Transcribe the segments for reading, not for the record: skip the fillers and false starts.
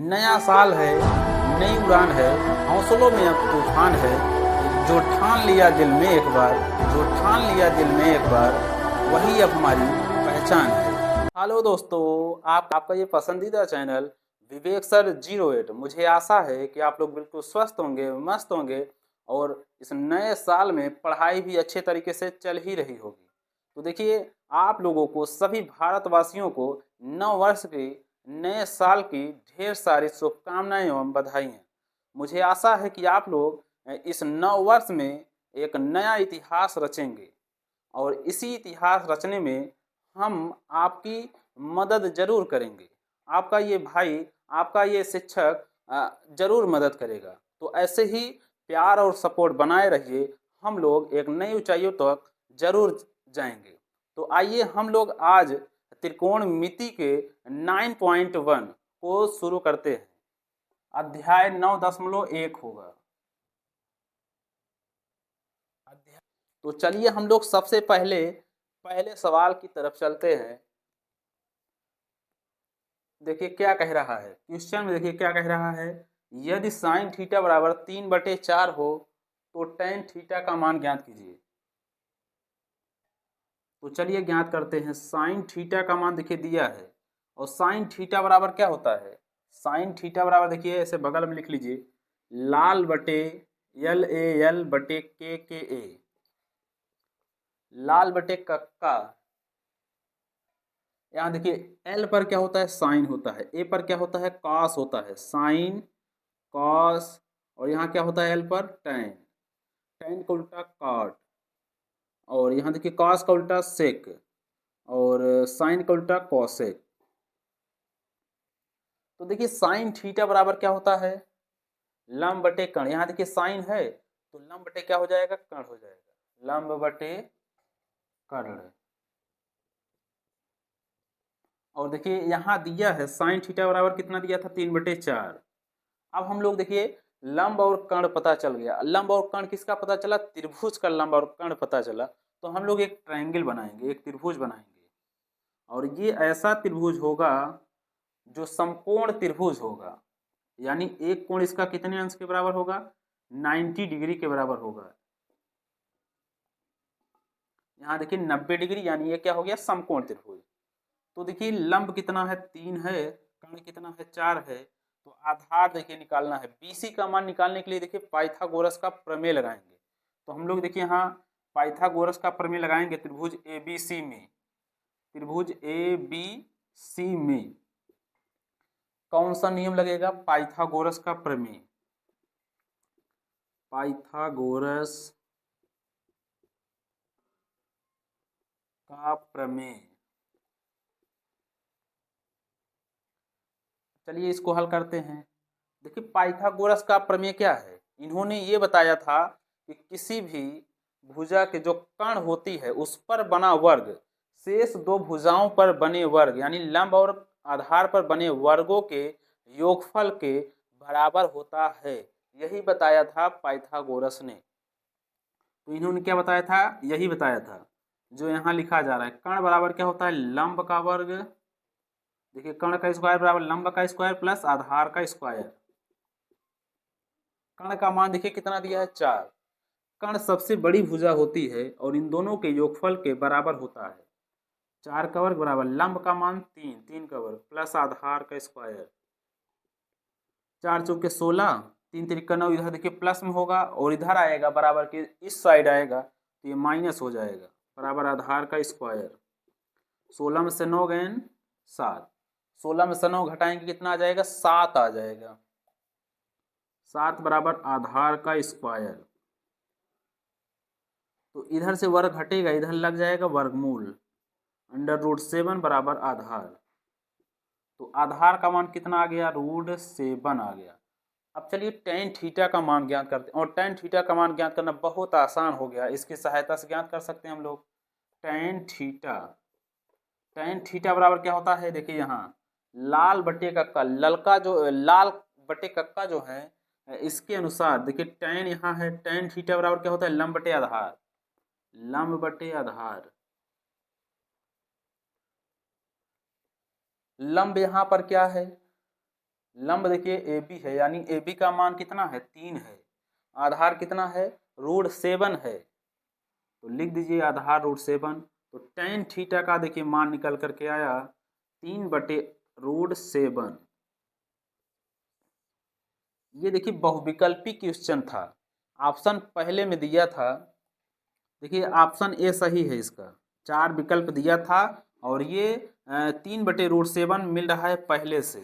नया साल है, नई उड़ान है, हौसलों में अब तूफान है। जो ठान लिया दिल में एक बार, जो ठान लिया दिल में एक बार, वही अब हमारी पहचान है। हेलो दोस्तों, आपका ये पसंदीदा चैनल विवेक सर 08। मुझे आशा है कि आप लोग बिल्कुल स्वस्थ होंगे, मस्त होंगे और इस नए साल में पढ़ाई भी अच्छे तरीके से चल ही रही होगी। तो देखिए, आप लोगों को, सभी भारतवासियों को नव वर्ष की, नए साल की ढेर सारी शुभकामनाएं एवं बधाइयाँ। मुझे आशा है कि आप लोग इस नव वर्ष में एक नया इतिहास रचेंगे और इसी इतिहास रचने में हम आपकी मदद जरूर करेंगे। आपका ये भाई, आपका ये शिक्षक जरूर मदद करेगा। तो ऐसे ही प्यार और सपोर्ट बनाए रहिए, हम लोग एक नई ऊंचाइयों तक जरूर जाएंगे। तो आइए हम लोग आज त्रिकोणमिति के 9.1 को शुरू करते हैं। अध्याय 9.1 होगा। तो चलिए हम लोग सबसे पहले पहले सवाल की तरफ चलते हैं। देखिए क्या कह रहा है क्वेश्चन में, देखिए क्या कह रहा है। यदि साइन थीटा बराबर 3/4 हो तो टेन थीटा का मान ज्ञात कीजिए। तो चलिए ज्ञात करते हैं। साइन थीटा का मान देखिए दिया है और साइन थीटा बराबर क्या होता है। साइन थीटा बराबर देखिए ऐसे बगल में लिख लीजिए, लाल बटे LAL बटे KKA। लाल बटे कक्का, यहाँ देखिए एल पर क्या होता है, साइन होता है। ए पर क्या होता है, कॉस होता है। साइन, कॉस, और यहाँ क्या होता है एल पर, टैन। टैन का उल्टा कॉट, और यहाँ देखिए कॉस का उल्टा सेक, और साइन का उल्टा कॉसेक। तो देखिए साइन थीटा बराबर क्या होता है, लंब बटे कर्ण। यहाँ देखिए साइन है तो लंब बटे क्या हो जाएगा, कर्ण हो जाएगा। लंब बटे कर्ण। और देखिए यहाँ दिया है साइन थीटा बराबर कितना दिया था, 3/4। अब हम लोग देखिए लंब और कर्ण पता चल गया। लंब और कर्ण किसका पता चला, त्रिभुज का लंब और कर्ण पता चला। तो हम लोग एक ट्रायंगल बनाएंगे, एक त्रिभुज बनाएंगे, और ये ऐसा त्रिभुज होगा जो समकोण त्रिभुज होगा। यानी एक कोण इसका कितने अंश के बराबर होगा, 90 डिग्री के बराबर होगा। यहाँ देखिए 90 डिग्री, यानी ये क्या हो गया, समकोण त्रिभुज। तो देखिए लंब कितना है, 3 है, कर्ण कितना है, 4 है। तो आधार देखिए निकालना है। BC का मान निकालने के लिए देखिए पाइथागोरस का प्रमेय लगाएंगे। तो हम लोग देखिए यहाँ पाइथागोरस का प्रमेय लगाएंगे त्रिभुज ABC में। त्रिभुज ABC में कौन सा नियम लगेगा, पाइथागोरस का प्रमेय। पाइथागोरस का प्रमेय। चलिए इसको हल करते हैं। देखिए पाइथागोरस का प्रमेय क्या है, इन्होंने ये बताया था कि किसी भी भुजा के जो कर्ण होती है उस पर बना वर्ग शेष दो भुजाओं पर बने वर्ग, यानी लंब और आधार पर बने वर्गों के योगफल के बराबर होता है। यही बताया था पाइथागोरस ने। तो इन्होंने क्या बताया था, यही बताया था जो यहाँ लिखा जा रहा है। कर्ण बराबर क्या होता है, लंब का वर्ग। देखिए कर्ण का स्क्वायर बराबर लंब का स्क्वायर प्लस आधार का स्क्वायर। कर्ण का मान देखिए कितना दिया है, 4। कर्ण सबसे बड़ी भुजा होती है और इन दोनों के योगफल के बराबर होता है। 4 का वर्ग बराबर लंब का मान 3, 3 का वर्ग प्लस आधार का स्क्वायर। 4 चौके 16, 3 तिरिका 9। इधर देखिए प्लस में होगा और इधर आएगा बराबर के इस साइड आएगा तो ये माइनस हो जाएगा, बराबर आधार का स्क्वायर। 16 में से 9 गए 7। 16 में से 9 घटाएंगे कितना आ जाएगा, 7 आ जाएगा। 7 बराबर आधार का स्क्वायर। तो इधर से वर्ग हटेगा, इधर लग जाएगा वर्गमूल। √7 बराबर आधार। तो आधार का मान कितना आ गया, √7 आ गया। अब चलिए टेन थीटा का मान ज्ञात करते हैं। और टेन थीटा का मान ज्ञात करना बहुत आसान हो गया, इसकी सहायता से ज्ञात कर सकते हैं हम लोग। टेन थीटा, टेन थीटा बराबर क्या होता है, देखिए यहाँ लाल बटे कक्का, ललका जो लाल बटे कक्का जो है इसके अनुसार देखिए टेन यहाँ है। टेन थीटा बराबर क्या होता है, लंब बटे आधार। लंब बटे आधार। लंब यहाँ पर क्या है, लंब देखिए ए बी है, यानी ए बी का मान कितना है 3 है, आधार कितना है √7 है, तो लिख दीजिए आधार √7। तो tan थीटा का देखिए मान निकल करके आया 3/√7। ये देखिए बहुविकल्पी क्वेश्चन था, ऑप्शन पहले में दिया था, देखिए ऑप्शन ए सही है इसका, 4 विकल्प दिया था और ये 3/√7 मिल रहा है पहले से,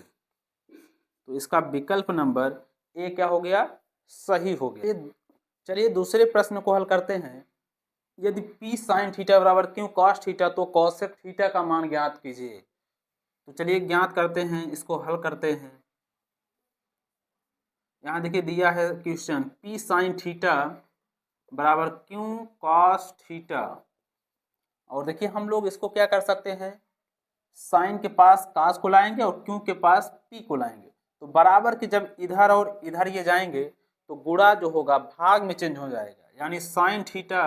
तो इसका विकल्प नंबर ए क्या हो गया, सही हो गया। चलिए दूसरे प्रश्न को हल करते हैं। यदि p sin थीटा बराबर क्यों cos थीटा, तो cosec थीटा का मान ज्ञात कीजिए। तो चलिए ज्ञात करते हैं, इसको हल करते हैं। यहाँ देखिए दिया है क्वेश्चन p sin थीटा बराबर क्यों cos थीटा, और देखिए हम लोग इसको क्या कर सकते हैं, साइन के पास cos को लाएंगे और क्यों के पास p को लाएंगे, तो बराबर के जब इधर और इधर ये जाएंगे तो गुणा जो होगा भाग में चेंज हो जाएगा, यानी साइन थीटा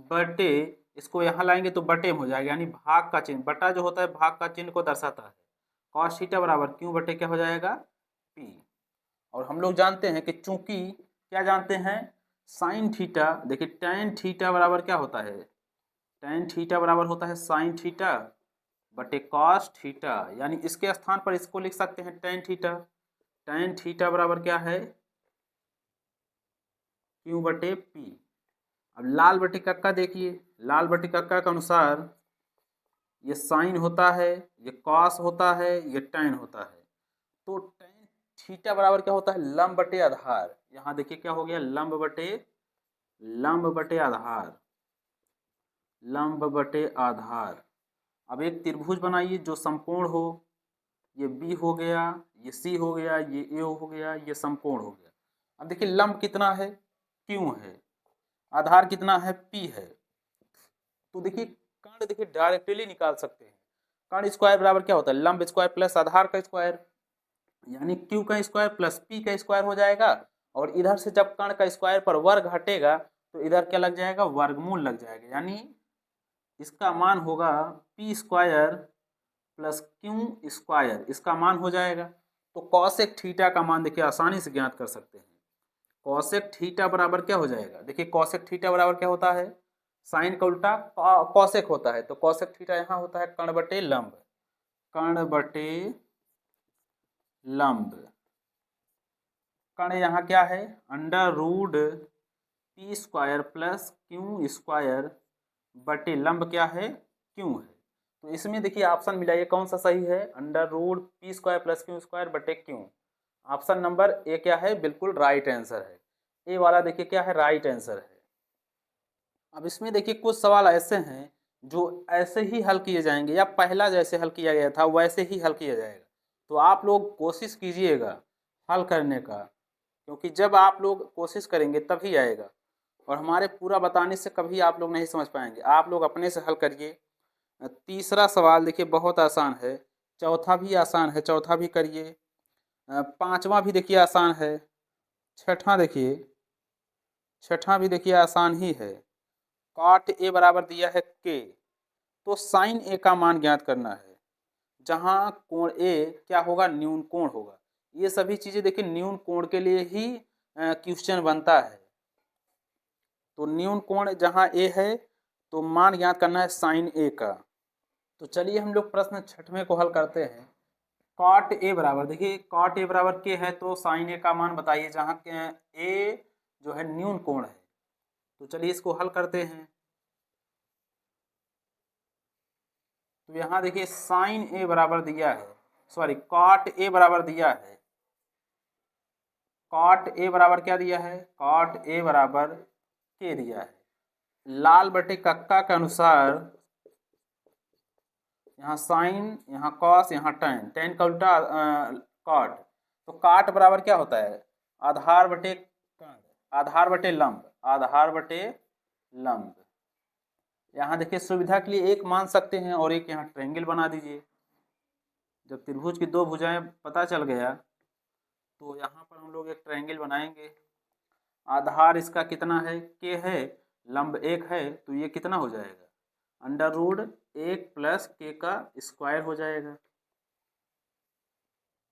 बटे, इसको यहाँ लाएंगे तो बटे में हो जाएगा, यानी भाग का चिन्ह, बटा जो होता है भाग का चिन्ह को दर्शाता है। cos थीटा बराबर क्यों बटे क्या हो जाएगा p, और हम लोग जानते हैं कि चूंकि क्या जानते हैं साइन थीटा, देखिए tan थीटा बराबर क्या होता है, tan थीटा बराबर होता है साइन थीटा बटे cos थीटा, यानी इसके स्थान पर इसको लिख सकते हैं tan थीटा। tan थीटा बराबर क्या है क्यू बटे p। अब लाल बटे कक्का देखिए, लाल बटे कक्का के अनुसार ये साइन होता है, ये कॉस होता है, ये tan होता है, तो tan थीटा बराबर क्या होता है लंब बटे आधार। यहाँ देखिए क्या हो गया लंब बटे आधार, लंब बटे आधार। अब एक त्रिभुज बनाइए जो समकोण हो, ये b हो गया, ये c हो गया, ये a हो गया, ये समकोण हो गया। अब देखिए लंब कितना है q है, आधार कितना है p है, तो देखिए कर्ण देखिए डायरेक्टली निकाल सकते हैं। कर्ण स्क्वायर बराबर क्या होता है लंब स्क्वायर प्लस आधार का स्क्वायर, यानी q का स्क्वायर प्लस p का स्क्वायर हो जाएगा, और इधर से जब कर्ण का स्क्वायर पर वर्ग हटेगा तो इधर क्या लग जाएगा वर्गमूल लग जाएगा, यानी इसका मान होगा p square plus q square, इसका मान हो जाएगा। तो cosec थीटा का मान देखिए आसानी से ज्ञात कर सकते हैं। cosec थीटा बराबर क्या हो जाएगा, देखिए cosec थीटा बराबर क्या होता है साइन का उल्टा cosec होता है, तो cosec थीटा यहाँ होता है कर्ण बटे लंब, कर्ण बटे लंब। कर्ण यहाँ क्या है √p square plus q square बटे लंब क्या है q है। तो इसमें देखिए ऑप्शन मिलाइए कौन सा सही है, √p square plus q square बटे q। ऑप्शन नंबर ए क्या है बिल्कुल राइट आंसर है, ए वाला देखिए क्या है राइट आंसर है। अब इसमें देखिए कुछ सवाल ऐसे हैं जो ऐसे ही हल किए जाएंगे, या पहला जैसे हल किया गया था वैसे ही हल किया जाएगा, तो आप लोग कोशिश कीजिएगा हल करने का, क्योंकि जब आप लोग कोशिश करेंगे तभी आएगा, और हमारे पूरा बताने से कभी आप लोग नहीं समझ पाएंगे। आप लोग अपने से हल करिए। तीसरा सवाल देखिए बहुत आसान है, चौथा भी आसान है, चौथा भी करिए। पांचवा भी देखिए आसान है, छठा देखिए, छठा भी देखिए आसान ही है। cot a बराबर दिया है k, तो sin a का मान ज्ञात करना है, जहां कोण a क्या होगा न्यून कोण होगा। ये सभी चीजें देखिए न्यून कोण के लिए ही क्वेश्चन बनता है, तो न्यून कोण जहां a है तो मान ज्ञात करना है sin a का। तो चलिए हम लोग प्रश्न छठवें को हल करते हैं। cot a बराबर देखिए cot a बराबर k है, तो sin a का मान बताइए जहां a जो है न्यून कोण है। तो चलिए इसको हल करते हैं। तो यहाँ देखिए साइन ए बराबर दिया है, सॉरी कॉट ए बराबर दिया है, कॉट ए बराबर क्या दिया है कॉट ए बराबर के दिया है। लाल बटे कक्का के अनुसार यहाँ साइन, यहाँ कॉस, यहाँ टैन, टैन का उल्टा कॉट, तो कॉट बराबर क्या होता है आधार बटे कर्ण, आधार बटे लंब, आधार बटे लंब। यहाँ देखिए सुविधा के लिए एक मान सकते हैं और एक यहाँ ट्रायंगल बना दीजिए। जब त्रिभुज की दो भुजाएं पता चल गया तो यहाँ पर हम लोग एक ट्रायंगल बनाएंगे। आधार इसका कितना है के है, लंब 1 है, तो ये कितना हो जाएगा √1 + k का स्क्वायर हो जाएगा।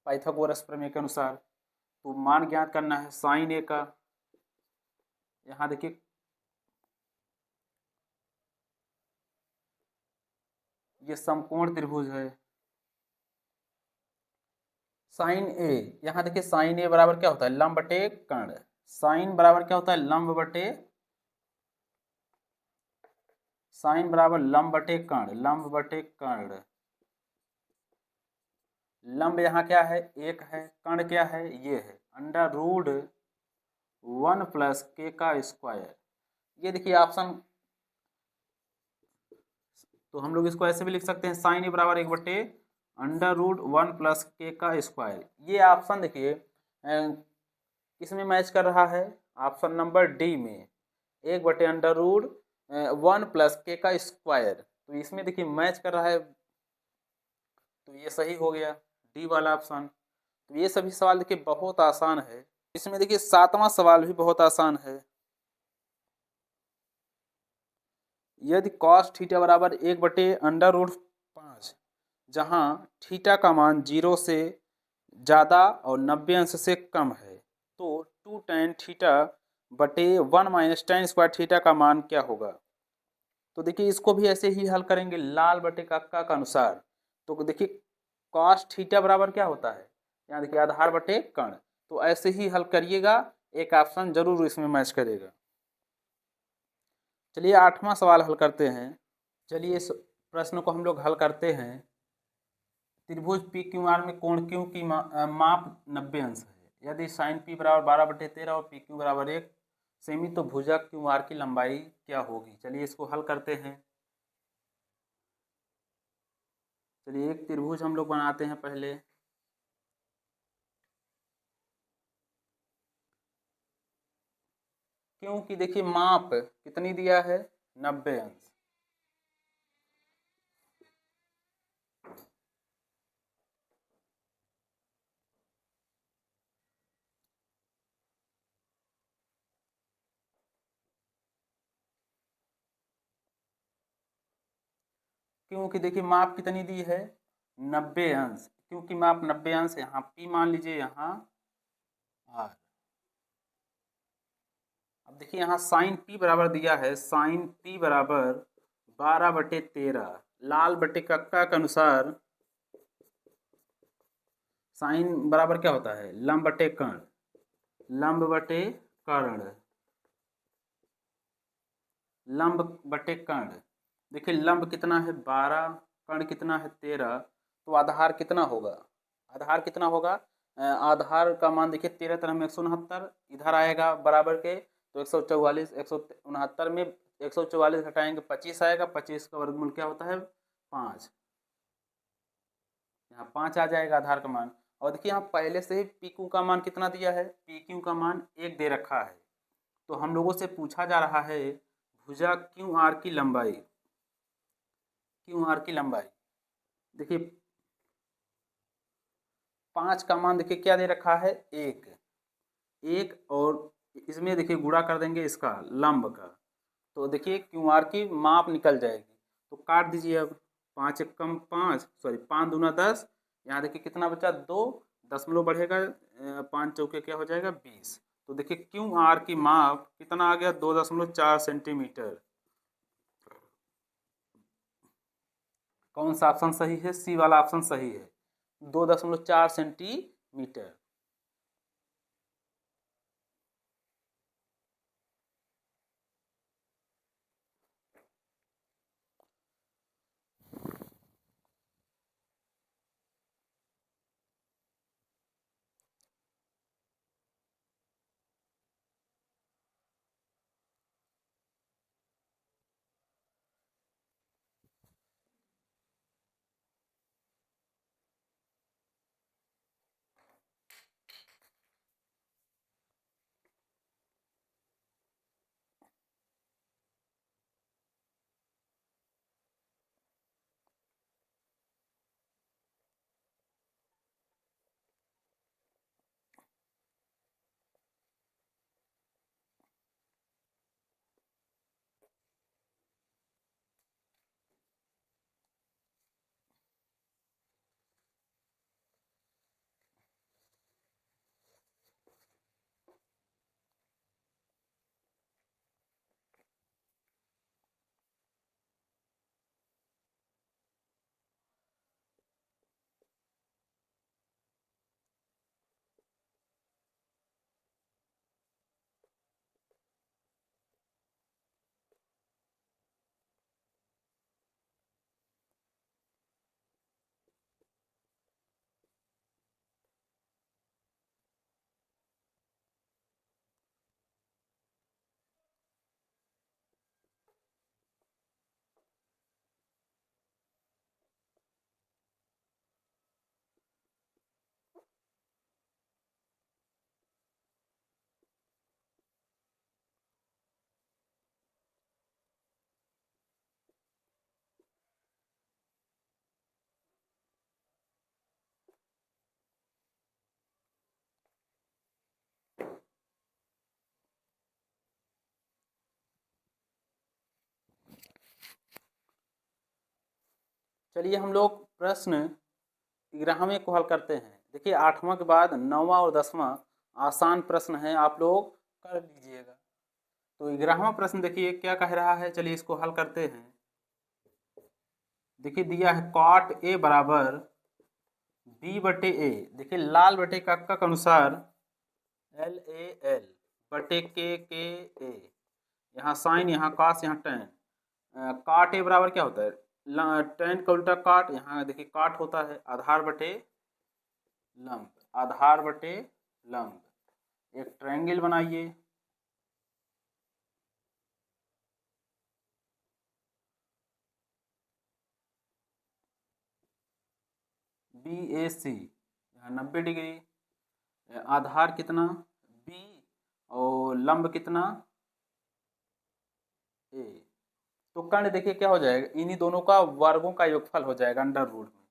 पाइथागोरस प्रमेय के अनुसार। तो मान ज्ञात करना है साइन ए का। यहाँ देखिए ये समकोण त्रिभुज है साइन ए। यहाँ देखिए साइन ए बराबर क्या होता है, लंब बटे कर्ण। साइन बराबर क्या होता है, लंब बटे, साइन बराबर लंब बटे कर्ण, लंब बटे कर्ण। लंब यहाँ क्या है, एक है, कर्ण क्या है, ये है अंडर रूट 1 प्लस के का स्क्वायर। ये देखिए ऑप्शन, तो हम लोग इसको ऐसे भी लिख सकते हैं साइन ए बराबर 1 बटे अंडर रूट 1 प्लस के का स्क्वायर। ये ऑप्शन देखिए किसमें मैच कर रहा है, ऑप्शन नंबर डी में, 1 बटे अंडर रूट 1 प्लस के का स्क्वायर। तो इसमें देखिए मैच कर रहा है, तो ये सही हो गया डी वाला ऑप्शन। तो ये सभी सवाल देखिए बहुत आसान है। इसमें देखिए 7वां सवाल भी बहुत आसान है। यदि कॉस थीटा बराबर 1 बटे अंडर रूट 5, जहाँ थीटा का मान 0 से ज़्यादा और 90 अंश से कम है, तो 2 tan थीटा बटे 1 माइनस tan स्क्वायर थीटा का मान क्या होगा। तो देखिए इसको भी ऐसे ही हल करेंगे लाल बटे कक्का का अनुसार। तो देखिए कॉस थीटा बराबर क्या होता है, यहाँ देखिए आधार बटे कर्ण। तो ऐसे ही हल करिएगा, एक ऑप्शन जरूर इसमें मैच करेगा। चलिए 8वां सवाल हल करते हैं। चलिए इस प्रश्न को हम लोग हल करते हैं। त्रिभुज पी क्यू आर में कोण क्यू की माप 90 अंश है। यदि साइन पी बराबर 12/13 और पी क्यू बराबर 1 सेमी, तो भुजा क्यू आर की लंबाई क्या होगी। चलिए इसको हल करते हैं। चलिए एक त्रिभुज हम लोग बनाते हैं पहले। क्योंकि देखिए माप कितनी दिया है, 90 अंश। क्योंकि देखिए माप कितनी दी है, 90 अंश। क्योंकि माप 90 अंश, यहाँ पी मान लीजिए, यहाँ आर। अब देखिए यहाँ साइन पी बराबर दिया है, साइन पी बराबर 12/13। लाल बटे कक्का के अनुसार साइन बराबर क्या होता है, लंब बटे कर्ण, लंब बटे कर्ण, लंब बटे कर्ण। देखिए लंब कितना है 12, कर्ण कितना है 13, तो आधार कितना होगा, आधार कितना होगा, आधार का मान देखिए 13 तरह में 169, इधर आएगा बराबर के, तो 144, 169 में 144 घटाएंगे 25 आएगा, 25 का वर्गमूल क्या होता है 5, यहाँ 5 आ जाएगा आधार का मान। और देखिए यहाँ पहले से ही पी क्यू का मान कितना दिया है, पी क्यू का मान 1 दे रखा है। तो हम लोगों से पूछा जा रहा है भुजा क्यू आर की लंबाई, क्यू आर की लंबाई। देखिए 5 का मान देखिए क्या दे रखा है, 1, और इसमें देखिए गुणा कर देंगे इसका लंब का, तो देखिए क्यू आर की माप निकल जाएगी। तो काट दीजिए अब, 5 एक कम 5, सॉरी 5 दूना 10, यहाँ देखिए कितना बचा 2, दशमलव बढ़ेगा, 5 चौके क्या हो जाएगा 20। तो देखिए क्यू आर की माप कितना आ गया, 2.4 सेंटीमीटर। कौन सा ऑप्शन सही है, सी वाला ऑप्शन सही है, 2.4 सेंटीमीटर। चलिए हम लोग प्रश्न 11वें को हल करते हैं। देखिए 8वां के बाद 9वां और 10वां आसान प्रश्न है, आप लोग कर लीजिएगा। तो 11वां प्रश्न देखिए क्या कह रहा है, चलिए इसको हल करते हैं। देखिए दिया है cot A बराबर B बटे ए। देखिए लाल बटे कक्का के अनुसार LAL बटे के ए, यहाँ साइन, यहाँ कास, यहाँ टेन। काट ए बराबर क्या होता है, टेन का उल्टा काट। यहाँ देखिए काट होता है आधार बटे लंब, आधार बटे लंब। एक ट्रायंगल बनाइए, BAC, यहाँ 90 डिग्री। आधार कितना B और लंब कितना A। तो कर्ण देखिए क्या हो जाएगा, इन्हीं दोनों का वर्गों का योगफल हो जाएगा अंडर रूट में।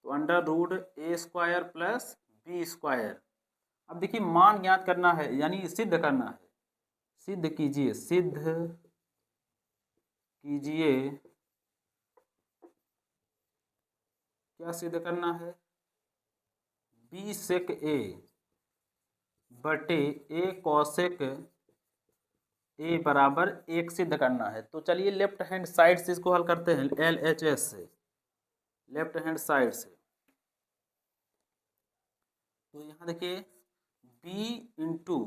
तो under root A square plus B square. अब देखिए मान ज्ञात करना है, यानी सिद्ध करना है। सिद्ध कीजिए, सिद्ध कीजिए, क्या सिद्ध करना है, B सेक A बटे A कॉसेक A बराबर 1 सिद्ध करना है। तो चलिए लेफ्ट हैंड साइड से इसको हल करते हैं, LHS से, लेफ्ट हैंड साइड से। तो यहाँ देखिए B इंटू,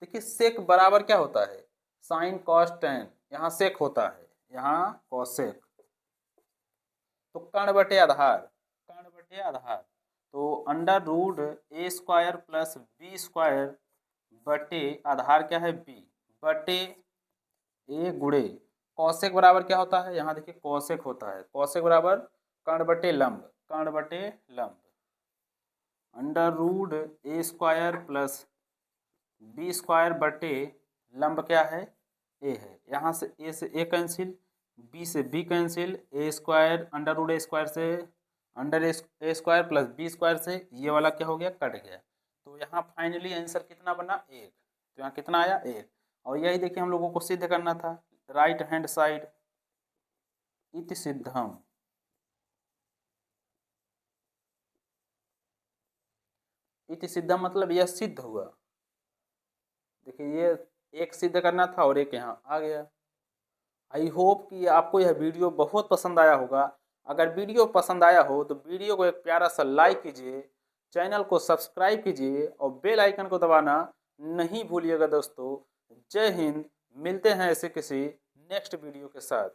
देखिए सेक बराबर क्या होता है, साइन कॉस टेन, यहाँ सेक होता है, यहाँ कॉसेक। तो कर्ण बटे आधार, कर्ण बटे आधार। तो under root A square plus B square बटे आधार क्या है B बटे A गुणे कौशिक बराबर क्या होता है, यहाँ देखिए कौशिक होता है, कौशिक बराबर कर्ण बटे लंब, कर्ण बटे लंब। Under root A square plus B square बटे लंब क्या है A है। यहाँ से A से A कैंसिल, B से B cancel, A square under root A square से under A square plus B square से ये वाला क्या हो गया, कट गया। तो यहाँ फाइनली आंसर कितना बना 1। तो यहाँ कितना आया 1। और यही देखिए हम लोगों को सिद्ध करना था, राइट हैंड साइड इति सिद्धम। इति सिद्धम मतलब यह सिद्ध हुआ। देखिए ये एक सिद्ध करना था और एक यहाँ आ गया। आई होप कि आपको यह वीडियो बहुत पसंद आया होगा। अगर वीडियो पसंद आया हो तो वीडियो को एक प्यारा सा लाइक कीजिए, चैनल को सब्सक्राइब कीजिए और बेल आइकन को दबाना नहीं भूलिएगा दोस्तों। जय हिंद, मिलते हैं ऐसे किसी नेक्स्ट वीडियो के साथ।